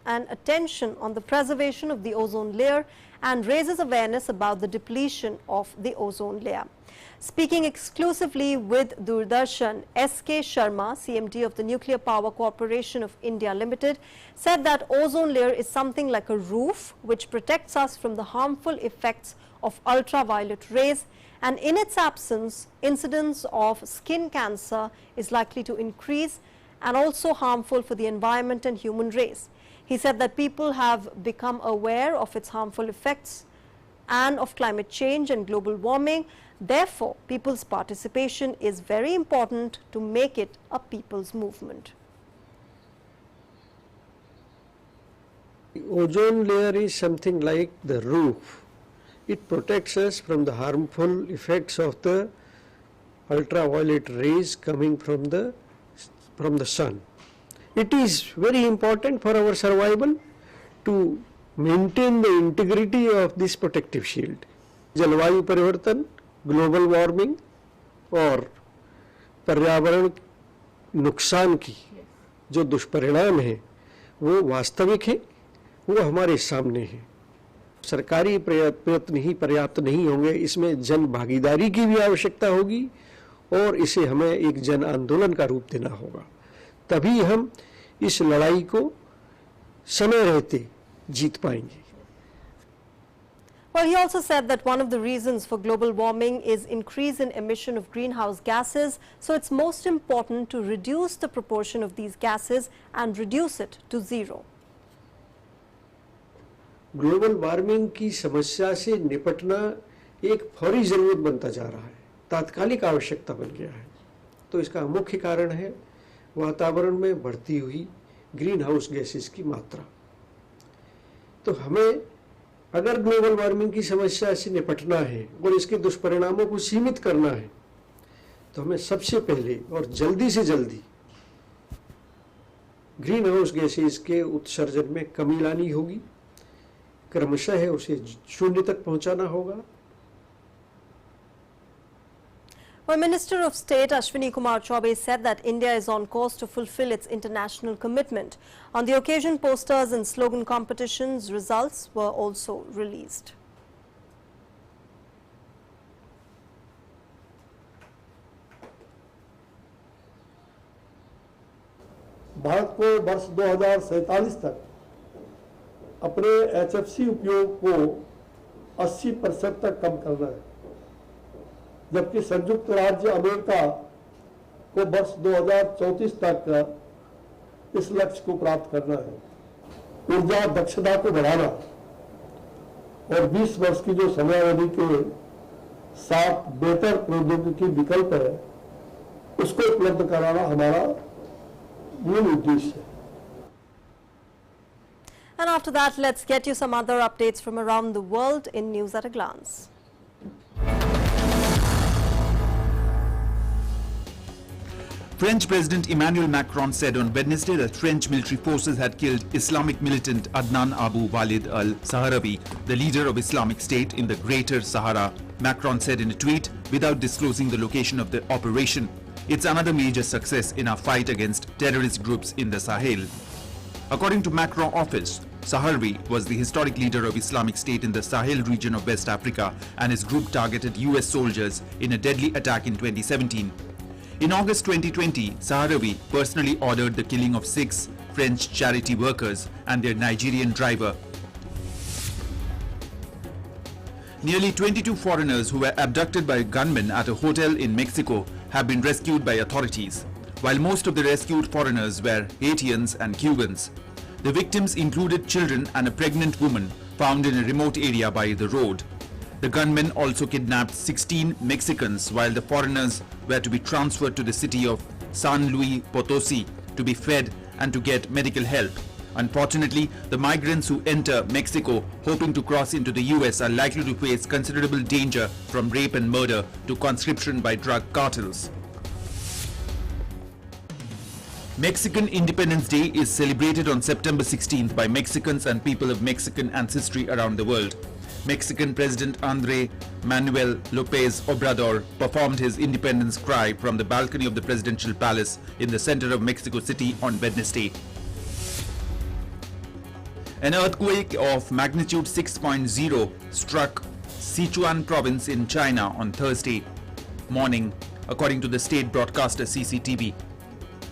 and attention on the preservation of the ozone layer and raises awareness about the depletion of the ozone layer. Speaking exclusively with Doordarshan, S.K. Sharma, CMD of the Nuclear Power Corporation of India Limited, said that ozone layer is something like a roof which protects us from the harmful effects of ultraviolet rays, and in its absence, incidence of skin cancer is likely to increase and also harmful for the environment and human race. He said that people have become aware of its harmful effects and of climate change and global warming. Therefore, people's participation is very important to make it a people's movement. The ozone layer is something like the roof. It protects us from the harmful effects of the ultraviolet rays coming from the sun. It is very important for our survival to maintain the integrity of this protective shield. जलवायु परिवर्तन, global warming और पर्यावरण नुकसान की जो दुष्परिणाम है वो वास्तविक है, वो हमारे सामने है। सरकारी प्रयत्न ही पर्याप्त नहीं होंगे, इसमें जन भागीदारी की भी आवश्यकता होगी और इसे हमें एक जन आंदोलन का रूप देना होगा, तभी हम इस लड़ाई को समय रहते जीत पाएंगे। Well, he also said that one of the reasons for global warming is increase in emission of greenhouse gases, so it's most important to reduce the proportion of these gases and reduce it to zero. Global warming की समस्या से निपटना एक फौरी जरूरत बनता जा रहा है, तात्कालिक आवश्यकता बन गया है। तो इसका मुख्य कारण है वातावरण में बढ़ती हुई ग्रीन हाउस गैसेस की मात्रा। तो हमें अगर ग्लोबल वार्मिंग की समस्या से निपटना है और इसके दुष्परिणामों को सीमित करना है, तो हमें सबसे पहले और जल्दी से जल्दी ग्रीन हाउस गैसेस के उत्सर्जन में कमी लानी होगी, क्रमशः उसे शून्य तक पहुंचाना होगा। Well, Minister of State Ashwini Kumar Chaubey said that India is on course to fulfill its international commitment. On the occasion, posters and slogan competitions results were also released. Bharat को वर्ष 2047 तक अपने HFC उपयोग को 80% तक कम करना है, जबकि संयुक्त राज्य अमेरिका को वर्ष 2034 तक इस लक्ष्य को प्राप्त करना है। ऊर्जा दक्षता को बढ़ाना और 20 वर्ष की जो समयावधि के साथ बेहतर प्रौद्योगिकी विकल्प है उसको उपलब्ध कराना हमारा मूल उद्देश्य है। And after that, let's get you some other updates from around the world in News at a Glance. French President Emmanuel Macron said on Wednesday that French military forces had killed Islamic militant Adnan Abu Walid al-Sahrawi, the leader of Islamic State in the Greater Sahara. Macron said in a tweet, without disclosing the location of the operation, "It's another major success in our fight against terrorist groups in the Sahel." According to Macron office, Sahrawi was the historic leader of Islamic State in the Sahel region of West Africa, and his group targeted US soldiers in a deadly attack in 2017. In August 2020, Sahrawi personally ordered the killing of 6 French charity workers and their Nigerian driver. Nearly 22 foreigners who were abducted by gunmen at a hotel in Mexico have been rescued by authorities, while most of the rescued foreigners were Haitians and Cubans. The victims included children and a pregnant woman found in a remote area by the road. The gunmen also kidnapped 16 Mexicans, while the foreigners were to be transferred to the city of San Luis Potosi to be fed and to get medical help. Unfortunately, the migrants who enter Mexico hoping to cross into the US are likely to face considerable danger from rape and murder to conscription by drug cartels. Mexican Independence Day is celebrated on September 16th by Mexicans and people of Mexican ancestry around the world. Mexican President Andrés Manuel López Obrador performed his independence cry from the balcony of the presidential palace in the center of Mexico City on Wednesday. An earthquake of magnitude 6.0 struck Sichuan province in China on Thursday morning, according to the state broadcaster CCTV.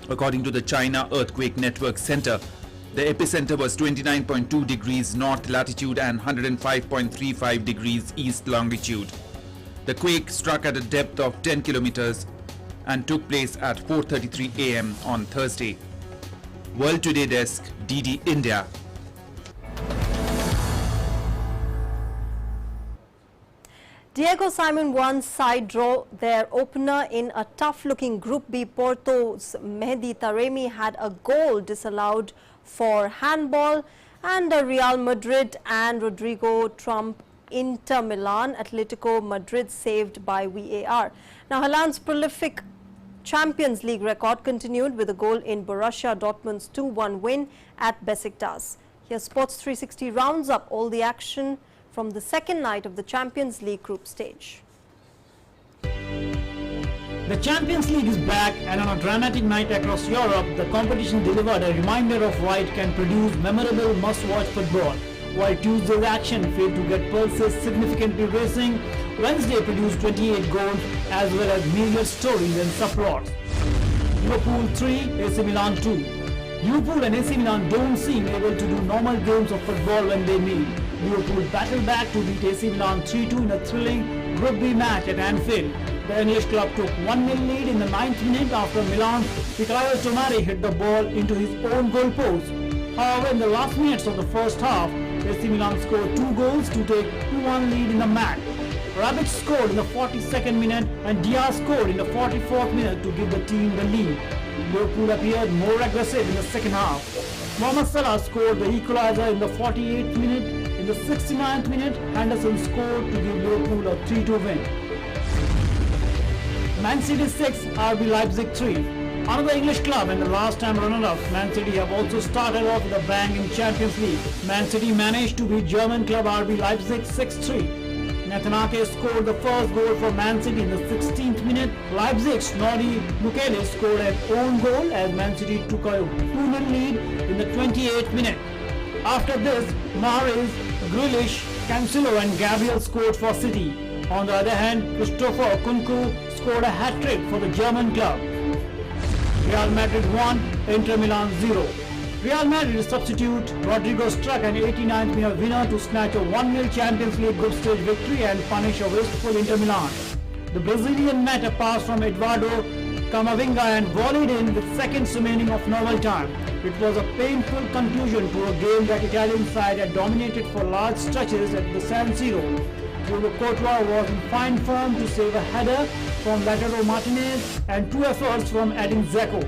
According to the China Earthquake Network Center, the epicenter was 29.2 degrees north latitude and 105.35 degrees east longitude. The quake struck at a depth of 10 kilometers and took place at 4:33 a.m. on Thursday. World Today Desk, DD India. Diego Simon won side draw their opener in a tough-looking Group B. Porto's Mehdi Taremi had a goal disallowed for handball, And Real Madrid and Rodrigo trump Inter Milan. Atletico Madrid saved by VAR. Now, Haaland's prolific Champions League record continued with a goal in Borussia Dortmund's 2-1 win at Besiktas. Here, Sports 360 rounds up all the action from the second night of the Champions League group stage. The Champions League is back, and on a dramatic night across Europe, the competition delivered a reminder of why it can produce memorable must-watch football. While Tuesday's action failed to get pulses significantly racing, Wednesday produced 28 goals as well as major stories and subplots. Liverpool 3, AC Milan 2. Liverpool and AC Milan don't seem able to do normal games of football when they meet. Liverpool battled back to beat AC Milan 3-2 in a thrilling Group B match at Anfield. The English club took 1-0 lead in the 9th minute after Milan's Mikael Tomari hit the ball into his own goal post. However, in the last minutes of the first half, AC Milan scored 2 goals to take 2-1 lead in the match. Rebic scored in the 42nd minute and Diaz scored in the 44th minute to give the team the lead. Liverpool appeared more aggressive in the second half. Mohamed Salah scored the equalizer in the 48th minute. In the 69th minute, Henderson scored to give Liverpool a 3-2 win. Man City 6, RB Leipzig 3. Another English club and the last time runner-up, Man City have also started off with a bang in Champions League. Man City managed to beat German club RB Leipzig 6-3. Nathan Ake scored the first goal for Man City in the 16th minute. Leipzig's Nordin Mukele scored an own goal as Man City took a 2-0 lead in the 28th minute. After this, Mahrez, Grealish, Cancelo and Gabriel scored for City. On the other hand, Christopher Nkunku scored a hat-trick for the German club. Real Madrid 1, Inter Milan 0. Real Madrid substitute Rodrigo struck an 89th minute winner to snatch a 1-0 Champions League group stage victory and punish a wistful Inter Milan. The Brazilian met a pass from Eduardo Camavinga and volleyed in with seconds remaining of normal time. It was a painful conclusion to a game that Italian side had dominated for large stretches at the San Siro. Thiago Courtois was in fine form to save a header from Lautaro Martinez and 2 efforts from Edin Dzeko.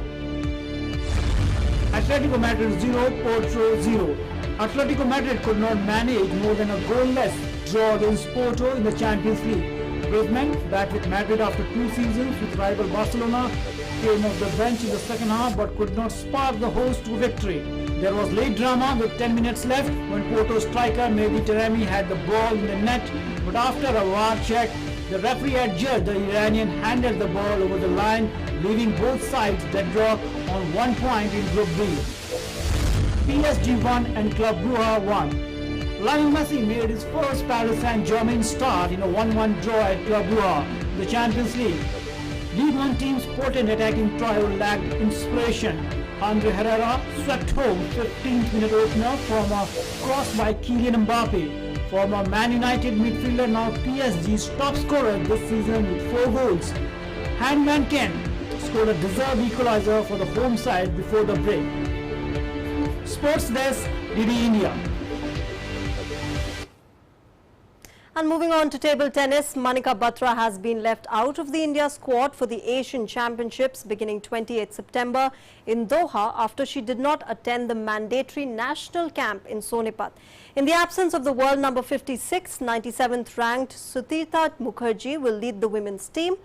Atletico Madrid 0, Porto 0. Atletico Madrid could not manage more than a goalless draw against Porto in the Champions League. Griezmann, back with Madrid after 2 seasons with rival Barcelona, came off the bench in the second half but could not spark the host to victory. There was late drama with 10 minutes left when Porto striker Mehdi Taremi had the ball in the net, but after a VAR check, the referee adjudged the Iranian handed the ball over the line, leaving both sides deadlock on 1 point in Group B. PSG 1 and Club Brugge 1. Lionel Messi made his first Paris Saint-Germain start in a 1-1 draw at Club Brugge, the Champions League. League One team's potent attacking trio lacked inspiration. Andre Herrera swept home 15th minute opener from a cross by Kylian Mbappe. Former Man United midfielder, now PSG's top scorer this season with 4 goals. Handman Ken scored a deserved equalizer for the home side before the break. Sports Desk, DD India. And moving on to table tennis, Manika Batra has been left out of the India squad for the Asian Championships beginning 28 September in Doha after she did not attend the mandatory national camp in Sonipat. In the absence of the world number 56, 97th ranked Sutirtha Mukherjee will lead the women's team.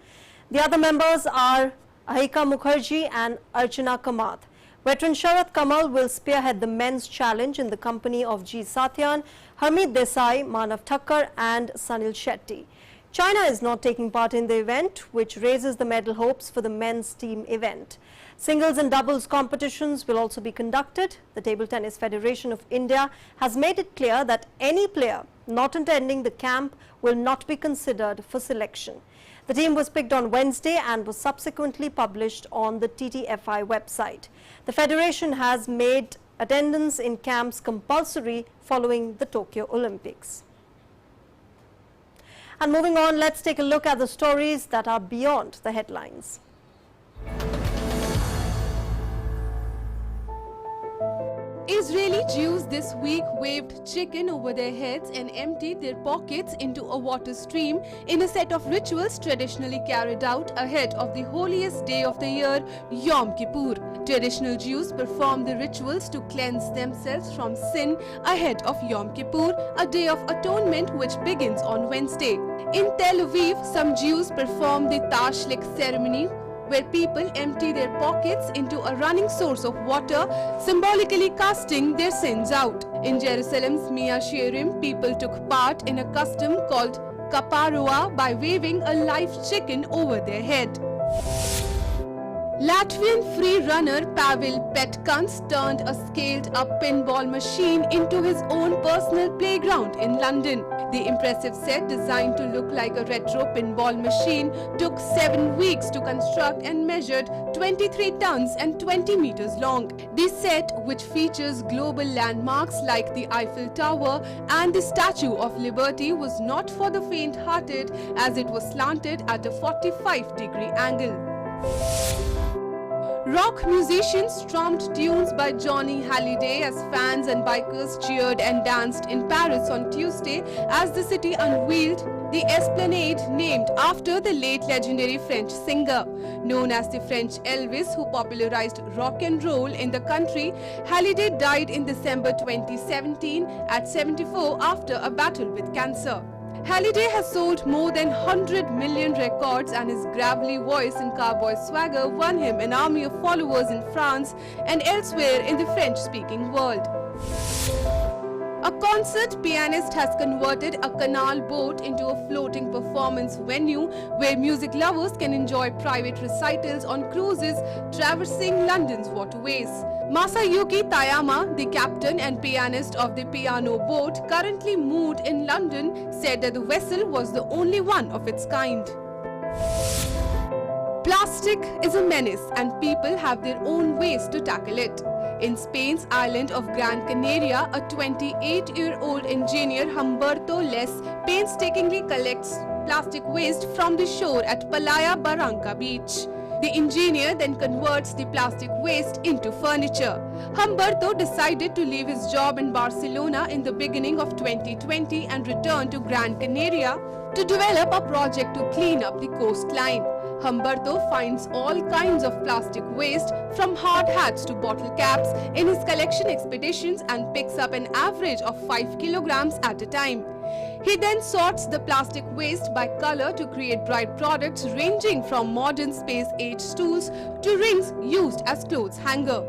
The other members are Ahika Mukherjee and Archana Kamath. Veteran Sharath Kamal will spearhead the men's challenge in the company of G. Satyan, Harmeet Desai, Manav Thakkar and Sanil Shetty. China is not taking part in the event, which raises the medal hopes for the men's team event. Singles and doubles competitions will also be conducted. The Table Tennis Federation of India has made it clear that any player not attending the camp will not be considered for selection. The team was picked on Wednesday and was subsequently published on the TTFI website. The federation has made attendance in camps compulsory following the Tokyo Olympics. And moving on, let's take a look at the stories that are beyond the headlines. Israeli Jews this week waved chicken over their heads and emptied their pockets into a water stream in a set of rituals traditionally carried out ahead of the holiest day of the year, Yom Kippur. Traditional Jews perform the rituals to cleanse themselves from sin ahead of Yom Kippur, a day of atonement which begins on Wednesday. In Tel Aviv, some Jews perform the Tashlik ceremony, where people empty their pockets into a running source of water, symbolically casting their sins out. In Jerusalem's Mia Shearim, people took part in a custom called Kaparua by waving a live chicken over their head. Latvian free runner Pavel Petkans turned a scaled-up pinball machine into his own personal playground in London. The impressive set, designed to look like a retro pinball machine, took 7 weeks to construct and measured 23 tons and 20 meters long. The set, which features global landmarks like the Eiffel Tower and the Statue of Liberty, was not for the faint-hearted as it was slanted at a 45-degree angle. Rock musicians strummed tunes by Johnny Hallyday as fans and bikers cheered and danced in Paris on Tuesday as the city unveiled the Esplanade named after the late legendary French singer. Known as the French Elvis, who popularized rock and roll in the country, Hallyday died in December 2017 at 74 after a battle with cancer. Hallyday has sold more than 100 million records, and his gravelly voice and cowboy swagger won him an army of followers in France and elsewhere in the French-speaking world. A concert pianist has converted a canal boat into a floating performance venue where music lovers can enjoy private recitals on cruises traversing London's waterways. Masayuki Tayama, the captain and pianist of the piano boat currently moored in London, said that the vessel was the only one of its kind. Plastic is a menace and people have their own ways to tackle it. In Spain's island of Gran Canaria, a 28-year-old engineer, Humberto Les, painstakingly collects plastic waste from the shore at Playa Barranca Beach. The engineer then converts the plastic waste into furniture. Humberto decided to leave his job in Barcelona in the beginning of 2020 and return to Gran Canaria to develop a project to clean up the coastline. Humberto finds all kinds of plastic waste, from hard hats to bottle caps, in his collection expeditions and picks up an average of 5 kilograms at a time. He then sorts the plastic waste by color to create bright products ranging from modern space-age stools to rings used as clothes hanger.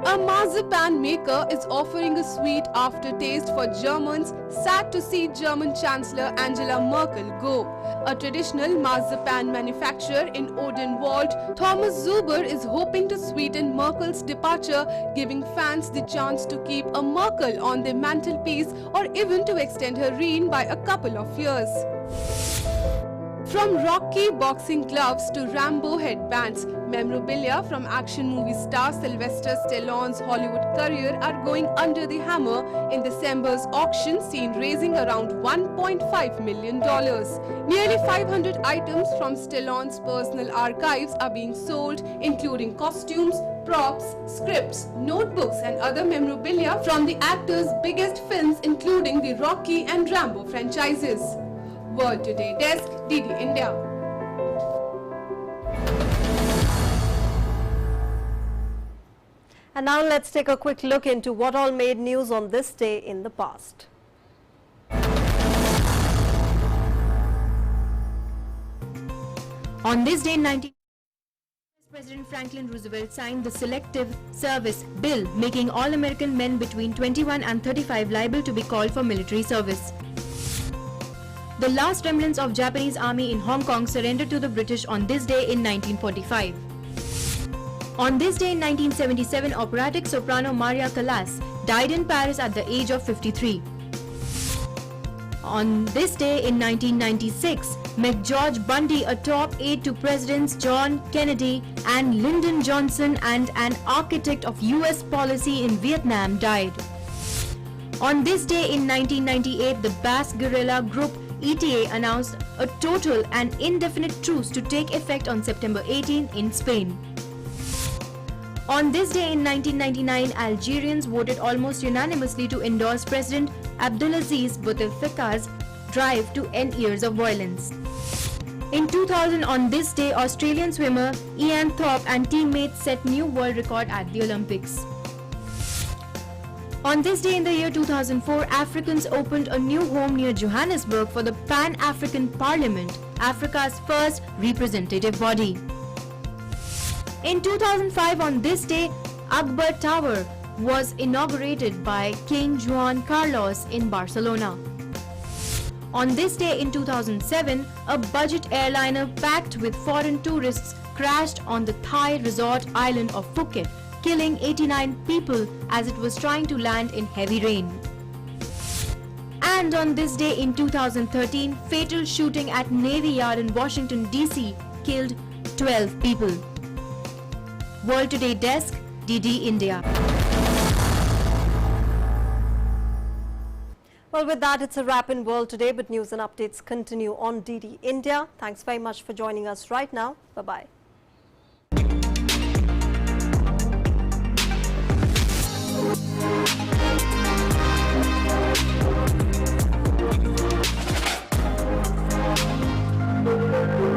A marzipan maker is offering a sweet aftertaste for Germans sad to see German Chancellor Angela Merkel go. A traditional marzipan manufacturer in Odenwald, Thomas Zuber, is hoping to sweeten Merkel's departure, giving fans the chance to keep a Merkel on their mantelpiece or even to extend her reign by a couple of years. From Rocky boxing gloves to Rambo headbands, memorabilia from action movie star Sylvester Stallone's Hollywood career are going under the hammer in December's auction, seen raising around $1.5 million. Nearly 500 items from Stallone's personal archives are being sold, including costumes, props, scripts, notebooks and other memorabilia from the actor's biggest films, including the Rocky and Rambo franchises. World Today Desk, DD India. And now let's take a quick look into what all made news on this day in the past. On this day in 19... President Franklin Roosevelt signed the Selective Service Bill, making all American men between 21 and 35 liable to be called for military service. The last remnants of Japanese army in Hong Kong surrendered to the British on this day in 1945. On this day in 1977, operatic soprano Maria Callas died in Paris at the age of 53. On this day in 1996, McGeorge Bundy, a top aide to Presidents John Kennedy and Lyndon Johnson and an architect of US policy in Vietnam, died. On this day in 1998, the Basque guerrilla group ETA announced a total and indefinite truce to take effect on September 18 in Spain. On this day in 1999, Algerians voted almost unanimously to endorse President Abdelaziz Bouteflika's drive to end years of violence. In 2000, on this day, Australian swimmer Ian Thorpe and teammates set new world record at the Olympics. On this day in the year 2004, Africans opened a new home near Johannesburg for the Pan-African Parliament, Africa's first representative body. In 2005, on this day, Akbar Tower was inaugurated by King Juan Carlos in Barcelona. On this day in 2007, a budget airliner packed with foreign tourists crashed on the Thai resort island of Phuket, killing 89 people as it was trying to land in heavy rain. And on this day in 2013, fatal shooting at Navy Yard in Washington, D.C. killed 12 people. World Today Desk, DD India. Well, with that, it's a wrap in World Today, but news and updates continue on DD India. Thanks very much for joining us right now. Bye-bye. Thank you.